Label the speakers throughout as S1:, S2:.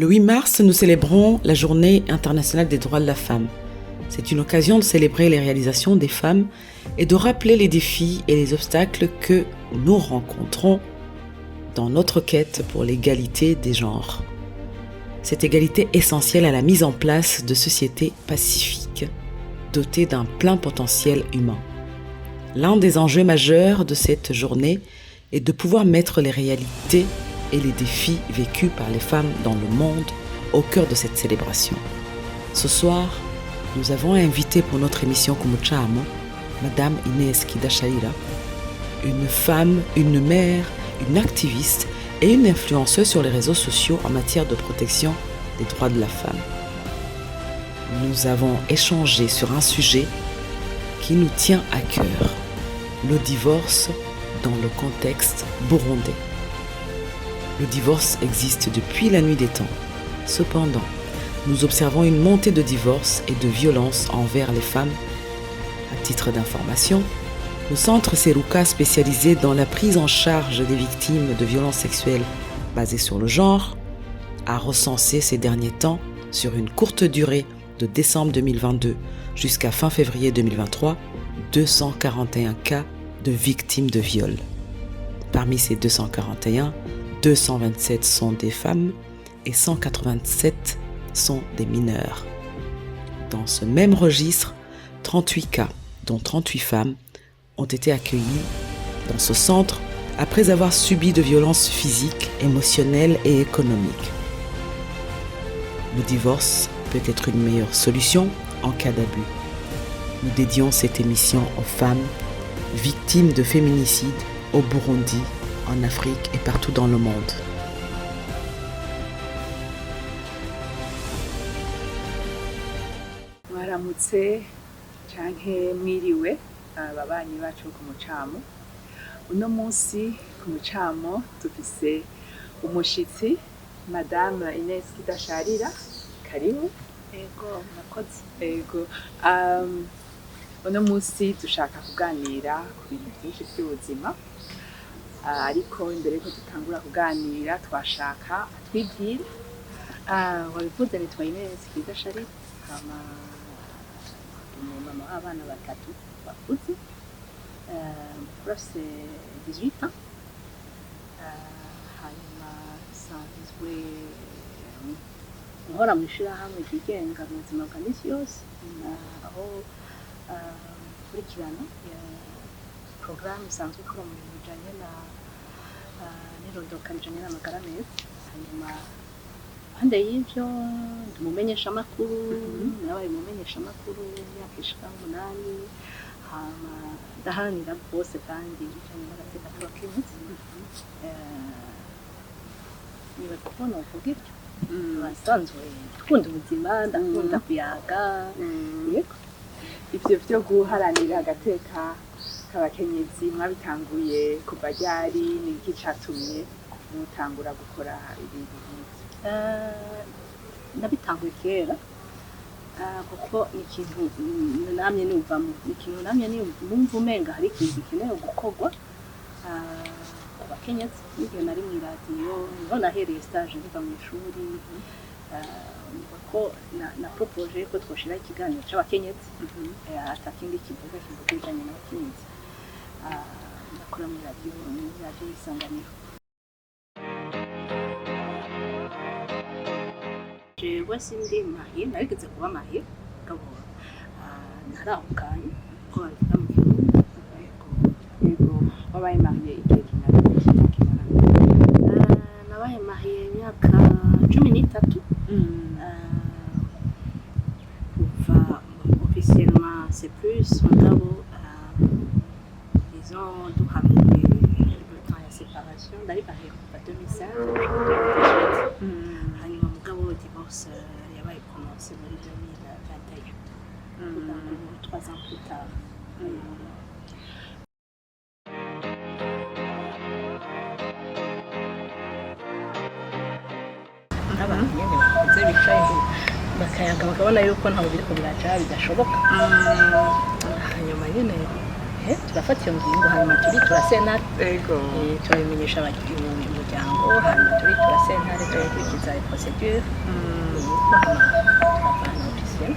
S1: Le 8 mars, nous célébrons la Journée internationale des droits de la femme. C'est une occasion de célébrer les réalisations des femmes et de rappeler les défis et les obstacles que nous rencontrons dans notre quête pour l'égalité des genres. Cette égalité essentielle à la mise en place de sociétés pacifiques, dotées d'un plein potentiel humain. L'un des enjeux majeurs de cette journée est de pouvoir mettre les réalités et les défis vécus par les femmes dans le monde au cœur de cette célébration. Ce soir, nous avons invité pour notre émission Kumuchamo, Madame Inès Kidasharira, une femme, une mère, une activiste et une influenceuse sur les réseaux sociaux en matière de protection des droits de la femme. Nous avons échangé sur un sujet qui nous tient à cœur, le divorce dans le contexte burundais. Le divorce existe depuis la nuit des temps. Cependant, nous observons une montée de divorces et de violences envers les femmes. À titre d'information, le centre Seruka, spécialisé dans la prise en charge des victimes de violences sexuelles basées sur le genre, a recensé ces derniers temps, sur une courte durée de décembre 2022 jusqu'à fin février 2023, 241 cas de victimes de viol. Parmi ces 241, 227 sont des femmes et 187 sont des mineurs. Dans ce même registre, 38 cas, dont 38 femmes, ont été accueillis dans ce centre après avoir subi de violences physiques, émotionnelles et économiques. Le divorce peut être une meilleure solution en cas d'abus. Nous dédions cette émission aux femmes victimes de féminicides au Burundi, en Afrique et partout dans le monde.
S2: Mwaramutse canke mwiriwe ababanyi bacu ku Mucamo. Uno munsi ku Mucamo dufise umushitsi Madame Inès Kidasharira. Karibu.
S3: Ego, nakoze.
S2: Ego. Uno munsi dushaka kuganira ku bintu byinshi by'ubuzima. Ariko imbere yuko dutangura kuganira twashaka twibwire.
S3: Wabivuze nitwa Inès Kidasharira, mama w'abana batatu bakuze, profite 18 ans, hanyuma sanzwe nkora mu ishirahamwe ryigenga mu buzima bwa misi yose, aho kurikirana porogaramu isanzwe ikora mu bintu bijanye n'irondoka rijanye n'amagara meza. Hanyuma impande y'ivyo ndi umumenyeshamakuru, nabaye umumenyeshamakuru imyaka ishika 8, hama ndaharanira rwose kandi bijanye n'agateka k'abakenyezi. Nibaza ko novuga ivyo, abasanzwe dukunda ubuzima, ndakunda kuyaga.
S2: Yego. Ivyo vyo guharanira agateka k'abakenyezi mwabitanguye kuva ryari, ni iki catumye mutangura gukora ibintu nk'ivyo?
S3: Ndabitanguye kera, kuko ni ikintu namye numvamo, ni ikintu namye numva umenga hari ikintu gikenewe gukorwa ku bakenyezi. N'igihe nari mw'iradiyo niho nahereye stage nkiva mw'ishuri, ko na propoje ko twoshira ikiganiro c'abakenyezi, atakindi kivuga ibijanye n'abakenyezi. Ndakora mw'iradiyo Isanganiro. Jewe sindi mariye, narigeze kuba mariye, mugabo ntarahukanye ko babivuga mu Kirundi.
S2: Yego. Wabaye mariye igihe kingana iki?
S3: Nabaye mariye imyaka 13. Kuva officiellement c'est plus, mugabo disons duhamwe le temps ya séparation, ndari mariye kuva 2005 jusqu'à 2018. Hanyuma mugabo divorce yabaye prononcé muri 2021, donc 3 ans plus tard. Abantu nyene bakunze bicaye bakayaga bakabona yuko ntaho biriko biraca bidashoboka. Hanyuma nyene turafata iyo ngingo hanyuma turasentare
S4: Ego.
S3: turabimenyesha umuryango hanyuma turasentare turakurikiza procedure turavana officiel.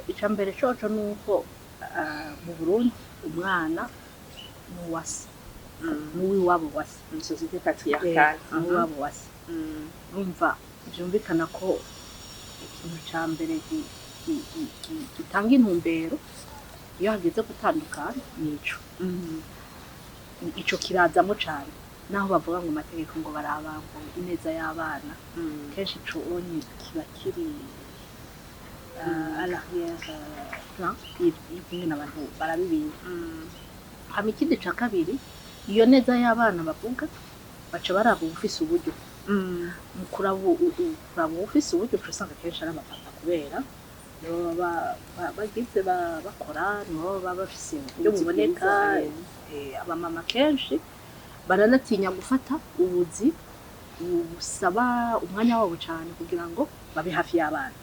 S3: Icambere coco nuko mu Burundi umwana nuwase nuwiwabo wase
S4: Une société patriarcale.
S3: nuwiwabo wase urumva byumvikana ko ikintu ca mbere gitanga intumbero iyo hageze gutandukana nico ico kirazamo cane naho bavuga ngo amategeko ngo barabango ineza y'abana kenshi ico onye kiba kiri à l'arrière plan y'ibintu abantu barabibinye hama ikindi ca kabiri iyo neza y'abana bavuga baca baraba ufise uburyo kuraba ufise uburyo usanga kenshi ari abapapa kubera nibo bagize bakora nibo baba bafise uburyo buboneka abamama kenshi baranatinya gufata ubuzi busaba umwanya wabo cyane kugira ngo babe hafi y'abana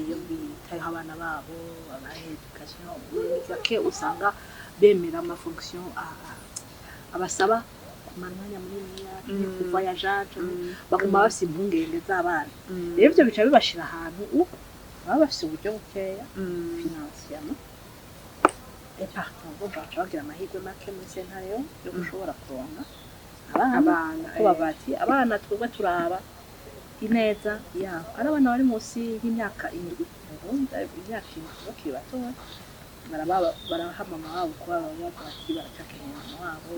S3: iyo bitayeho abana babo abaheducation bake usanga bemera amafonction abasaba kumara umwanya munini kuvoyager baguma bafise impungenge z'abana rero ibyo bica bibashira ahantu baba bafise uburyo bukeya financièrement et partant baca bagira amahirwe make muri sentare yo gushobora kuronka abana ko babati abana twebwe turaba ineza yabo ari abana bari munsi y'imyaka 7 imyaka 7 bakiri batoya barahama mama wabo kuba bati baracakeneye mama wabo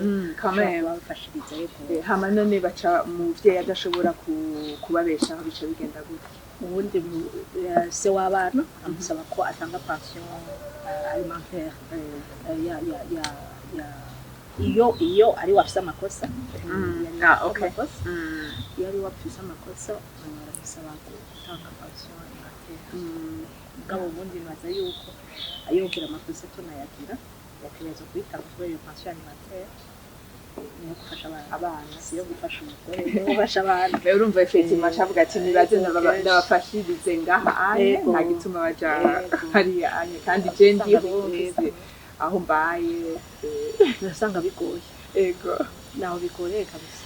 S3: babafashiriza yego
S4: hama none baca umuvyeyi adashobora kubabeshaho bica bigenda gute
S3: ubundi se w'abana amusaba ko atanga pension alimentaire iyo ari wafise amakosa iyo ari wafise amakosa barabisaba gutanga pension alimentaire mugabo ubundi baza yuko ayogera amakosa tunayagira yategerezwa kwitanga kubera iyo pension alimentaire niyo gufasha abana siyo gufasha umugore niyo gufasha abana
S4: urumva effectivement avuga ati nibaze ndabafashirize ngaha anye nta gituma baja hariya anye kandi je ndiho aho mbaye
S3: nasanga bigoye
S4: ego
S3: naho bigoye kabisa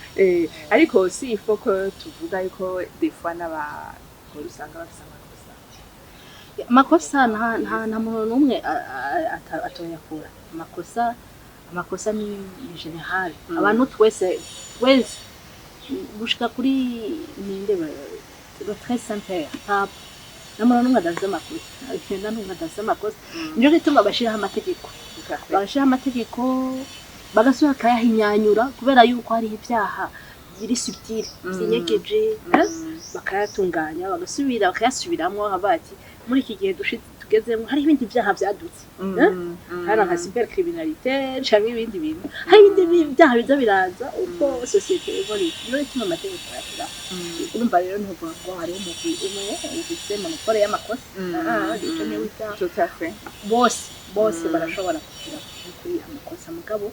S4: ariko si ifo ko tuvuga yuko des fois n'abagore usanga bafise
S3: amakosa nta muntu n'umwe atoyakura amakosa ni general abantu twese gushika kuri ninde le très simple namara n'umwe adaze amakosa agenda n'umwe adaze amakosa nje gituma bashiraho amategeko bagasubira kayahinyanyura kubera yuko hari ibyaha biri subtil binyegeje bakayatunganya bagasubira bakayasubiramwo abati muri iki gihe tugezemo hari ibindi byaha byadutse hari nka cybercriminalité cyangwa ibindi bintu hari ibindi byaha biza biraza uko societe evolue no ituma amategeko yakira urumva rero ntuvuga ngo hari umugwi umwe ufite monopole y'amakosa icyo ni wita
S4: tout à fait
S3: bose barashobora kugira kuri amakosa mugabo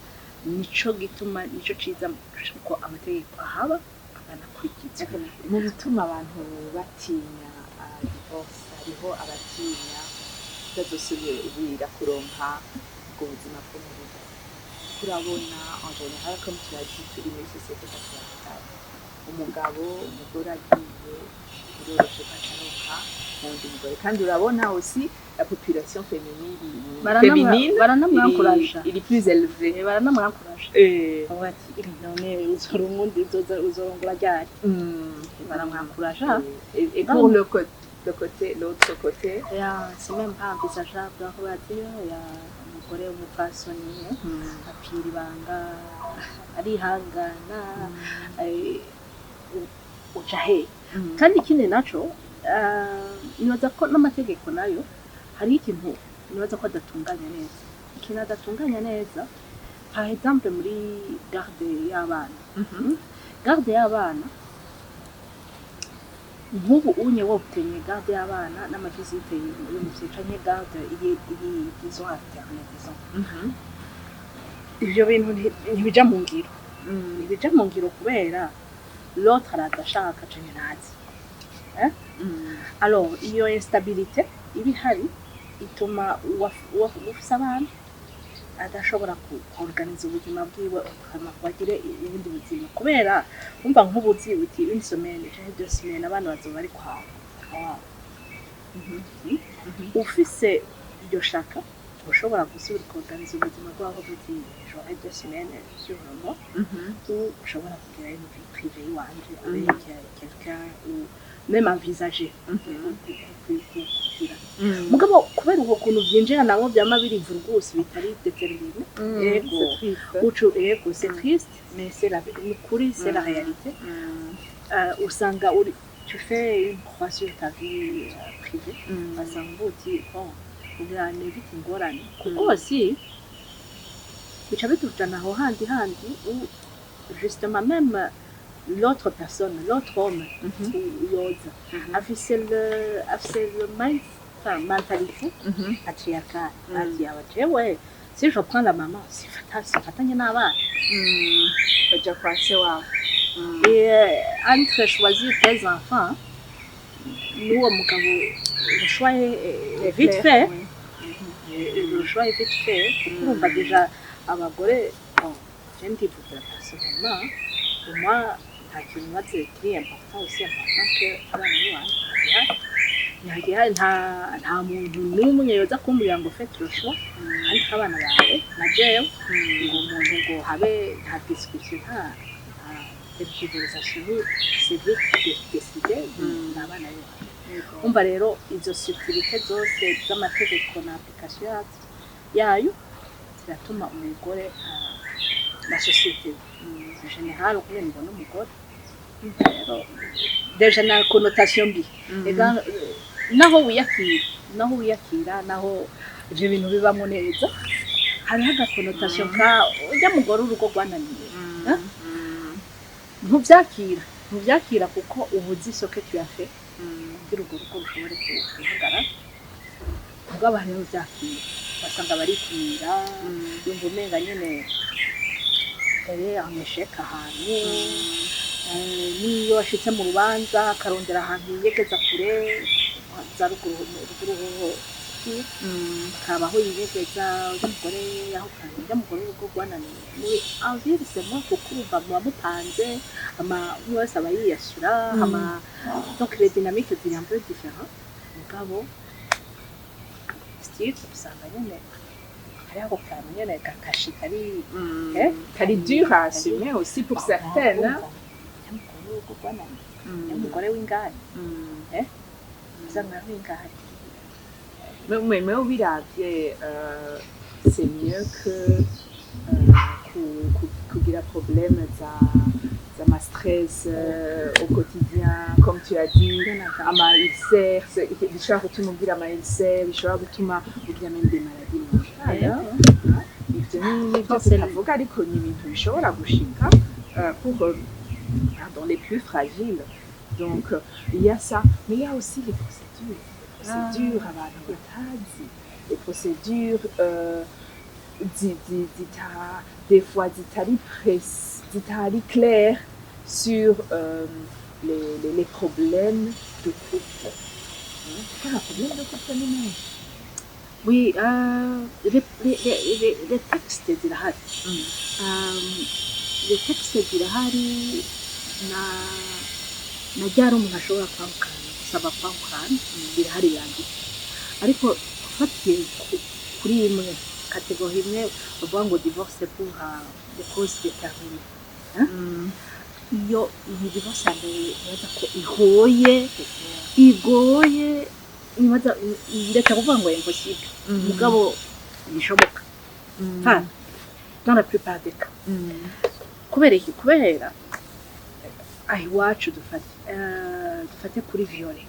S3: nico gituma nico ciza ko amategeko ahaba akanakurikizwa
S4: mu bituma abantu batinya divorce hariho abatinya kutazosubira kuronka ubwo buzima bwo mu rugo turabona en général comme tu as dit turi muri société patriarcale umugabo umugore agiye biroroshe kataronka n'undi mugore kandi urabona aussi la population féminine il est plus élevée
S3: baranamwankuraje abati none uzorumundi uzorongora ryari baramwankuraje
S4: et pour l'autre côté
S3: c'est même pas envisageable aho batiyo ya umugore w'umupfasoni apira ibanga arihangana ucahe kandi ikindi naco nibaza ko n'amategeko nayo hari ikintu nibaza ko adatunganya neza ikintu adatunganya neza par exemple muri garde y'abana nk'ubu unye wobtenye garde y'abana n'amavisite y'umuvyeyi canke garde disons alterne disons ivyo bintu ntibija mu ngiro ntibija mu ngiro kubera l'autre aradashaka canke ntazi alors iyo instabilité ibihari ituma ufise abana adashobora kuorganiza ubuzima bwiwe bagire ibindi buzima kubera umva nk'ubuzi uti une semaine canke 2 semaines abana bazoba bari kwawe ufise iryo shaka ushobora gusubira kuorganiza ubuzima bwawe buti j'aurai 2 semaines sur le mois ou ushobora kugira une vie privée wanje avec quelqu'un ou même envisager mugabo kubera uko kuntu byinjira nabo byama biri vuruguse bitari déterminé yego c'est triste mais c'est la c'est la réalité usanga tu fais une croix sur ta vie privée asanga uti bon kugira n'ibiti ingorane kuko si bica bitujana aho handi ou justement même l'autre personne, l'autre homme, afise le mentalité patriarcale. Ouais, si je prends la maman, c'est fatal, et entre choisir tes enfants, nous, le choix est vite fait. Le choix est vite fait. On va déjà avoir bon, j'ai un petit peu personnellement, pour moi, c'est très important aussi important que nta muntu n'umwe yoza kumbwira ngo faites le choix ariko abana bawe na jewe ngo umuntu ngo habe nta discussion nta tergiversation c'est vous qui décidez n'abana bawe umva rero izo sécurité zose z'amategeko na application yayo ziratuma umugore la société en général uko mbona umugore déjà na connotation mbi ega naho wiyakira naho ivyo bintu bibamo neza hariho aga connotation ka ujya mugore urugo rwananiye ntuvyakira kuko ubuzi soke tuyafe kugira urwo rugo rushobore kuhagara ubwo abantu ntuvyakira basanga barikumira yumva umenga nyene amesheka ahantu niyo washitse mu rubanza akarondera ahantu yiyegeza kure za ruguru kabaho yiyegeza umugore yaho kandi umugore w'urugo rwananiye muri envirisemo kuko urumva muba mupanze umwe wese aba yiyashyura donc les dynamiques ziri un peu différent mugabo style usanga nyene hariho akantu nyene gakashi
S4: kari dur à assumer aussi pour certaines
S3: umugore w'ingari usanga w'ingari
S4: mais ubiravye c'est mieux que kugira problème z'ama stress au quotidien comme tu as dit ama ulcère bishobora gutuma ugira ama ulcère bishobora gutuma ugira même des maladies mentales ivyo nivyo tutavuga ariko ni ibintu bishobora gushika pour pardon, les plus fragiles. Donc, il y a ça. Mais il y a aussi les procédures. Les procédures, des fois, d'itali claires sur les problèmes de couple. C'est un problème de couple féminin.
S3: Oui, les textes de la les textes zirahari na ryari umuntu ashobora kwahukana gusaba kwahukana birahari yanditse ariko ufatiye kuri imwe kategori imwe bavuga ngo divorce pour des causes déterminées iyo divorce yaza ko igoye nibaza ndetse kuvuga ngo impossible mugabo bishoboka dans la plupart des cas kubera aho iwacu dufate kuri violé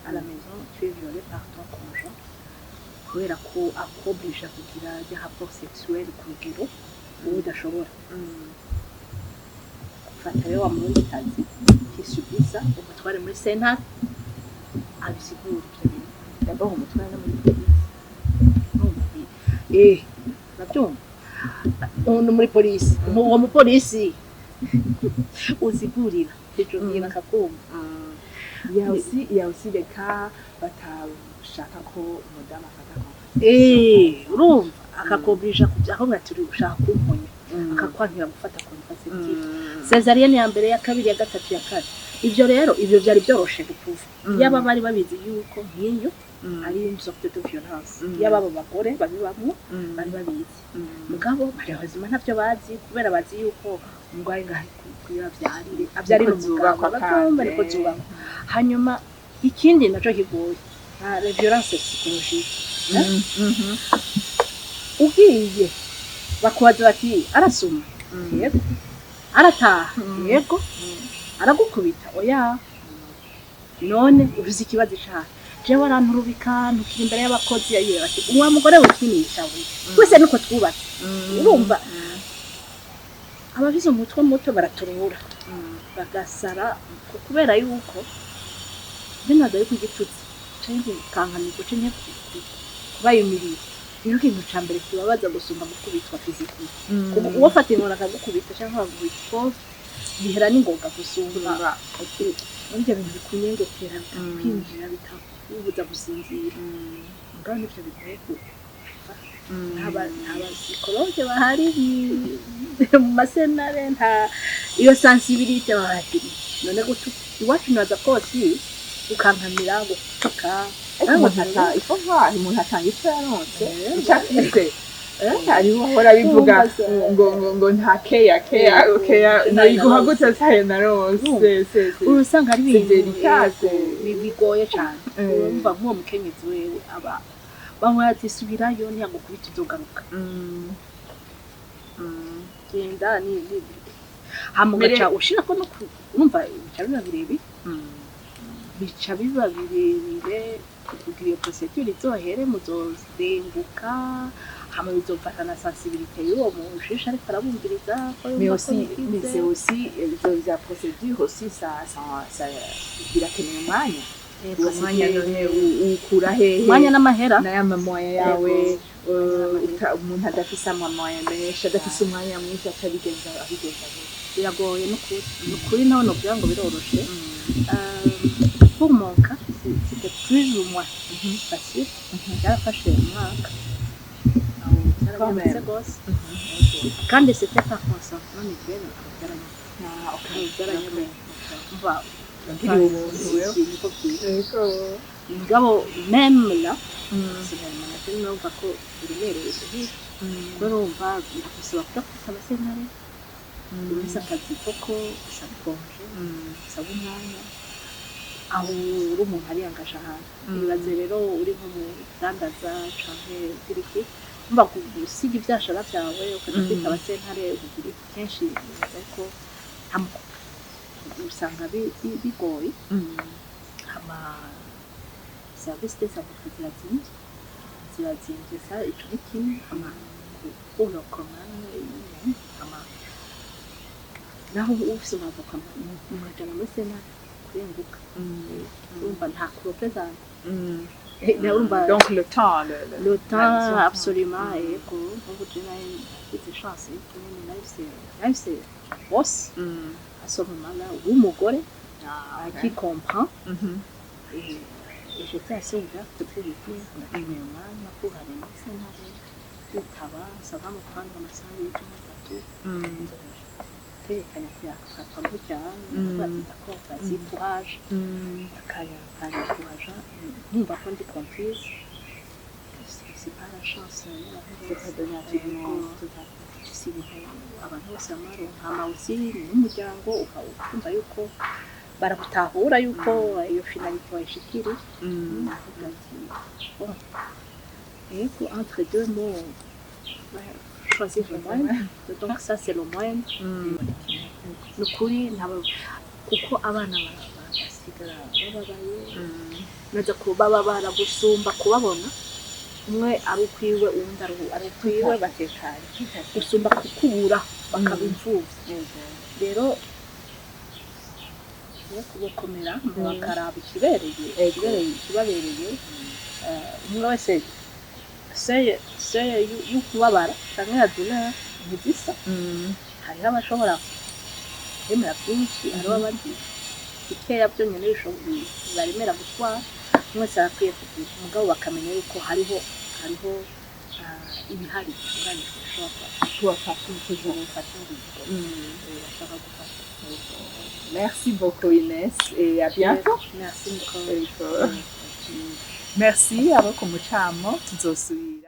S3: à la maison tu es violé par ton conjoint kubera ko akoblige kugira des rapports sexuels ku rugero wowe udashobora ufata rero wa murundi kazi isubisa umutware muri sentare abisigura ivyo bintu
S4: d'abord umutware no muri polisi
S3: nabyumva umuntu muri polisi uwo mupolisi usigurira ivyo bintu akakumva
S4: il y a aussi des cas batashaka ko umudamu afata
S3: urumva akakobrija aho ngaturi ushaka kumponya akakwangira gufata contraceptive cesarienne ya mbere ya kabiri ya gatatu ya kane ivyo rero ivyo byari byoroshe gupuva yaba bari babizi yuko nkiyo ari une sorte de violence yaba abo bagore babibamwo bari babizi mugabo bari bazima ntavyo bazi kubera bazi yuko umugwayi ngari kuyavyarire avyarire umugabo bakumva ariko zubako hanyuma ikindi naco kigoye la violence psychologique ugiye bakubaza bati arasuma yego arataha yego aragukubita oya none uvuze ikibazo cyane jewe aranturubika ntukiri imbere y'abakozi yayiye bati uwa mugore wikinisha we twese nuko twubatse urumva ababize umutwe muto baraturura bagasara kubera yuko binaga yuko igitutsi cyangwa kankaniko cenye kubayumiriye niyo kintu ca mbere kibabaza gusumba gukubitwa fiziki uwo fata inkona akagukubita cyangwa agukubita bihera n'ingoga gusumba ibyo bintu bikunyengetera kwinjira bikabuza gusinzira mugabo nivyo bigoye aba psychologue bahari mu masenare nta iyo sensibilité bahari none gutu iwacu naza kose ukankamira gutuka
S4: il faut voir umuntu atanga icyo yaronse cyafise hariho ahora bivuga ngo nta keya iguha gute sahe naronse
S3: usanga ari ibintu bigoye cyane urumva nk'uwo mukenyezi wewe aba bamwe ati subirayo ntiyagukubita uzogaruka genda ni hamugaca ushira ko no urumva bica biba birebire kugira iyo procedure izohere muzozenguka hama bizofata na sensibilité y'uwo mushisha ariko arabumviriza
S4: mais c'est aussi la procédure aussi ça birakeneye umwanya umwanya none ukura hehe
S3: umwanya n'amahera
S4: n'amamoya yawe umuntu adafise amamoya menshi adafise umwanya mwinshi atabigenza
S3: biragoye n'ukuri naho novuga ngo biroroshe pour mon cas c'était plus ou moins facile byarafashe umwaka kandi c'était pas consentement mutuel byaranyemeye mugabo même là sinumva ko biremereye kubera umva biragusaba kuja kufata amasenare uretse akazi koko usaba ikonje usaba umwanya aho uri umuntu ariyangaje ahantu ibaze rero uri nko mu dandaza canke diriki umva gusiga ivyashara vyawe ukaja kwita abasentare ugira kenshi ariko usanga bigoye ama service de santé zirazimvye sa ico ni kimwe ama urokomana ama naho ufise umwavoka mujana muri sentare kurenguka urumva nta kuropresente
S4: donc le temps
S3: absolument yego ubu jena ite chance y'ukuntu life c'est boss à ce moment-là umugore qui comprend et j'étais assez ouverte pour lui dire na pour aller au séminaire ça va me prendre ma salle et tout kwerekana kwakapa cyane d'accord vas-y courage akaya courage numva ko ndi comprise c'est pas la chance de te donner absolument si abantu bose amaronka amawusi n'umuryango ukumva yuko baragutahura yuko iyo finalité wayishikiri et entre deux mots choisir le moyen donc ça c'est le moyen nukuri ntaba kuko abana barasigara bababaye naza ko baba baragusumba kubabona umwe ari ukwiwe undi ari ukwiwe batekanye gusumba kukubura bakabimfuza rero gukomera bakaraba ikibabereye umwe wese seye y'ukubabara canke ya douleur ntizisa hariho abashobora kwemera byinshi hariho abandi bikeya byonyine baremera gutwara umwe wese arakwiye kugira umugabo bakamenya yuko hariho ibihari bitunganijwe bashobora gufata ingingo bashaka gufata.
S4: Merci beaucoup Inès et à bientôt.
S3: Merci Nicole.
S4: Merci abo ku mucamo tuzosubira.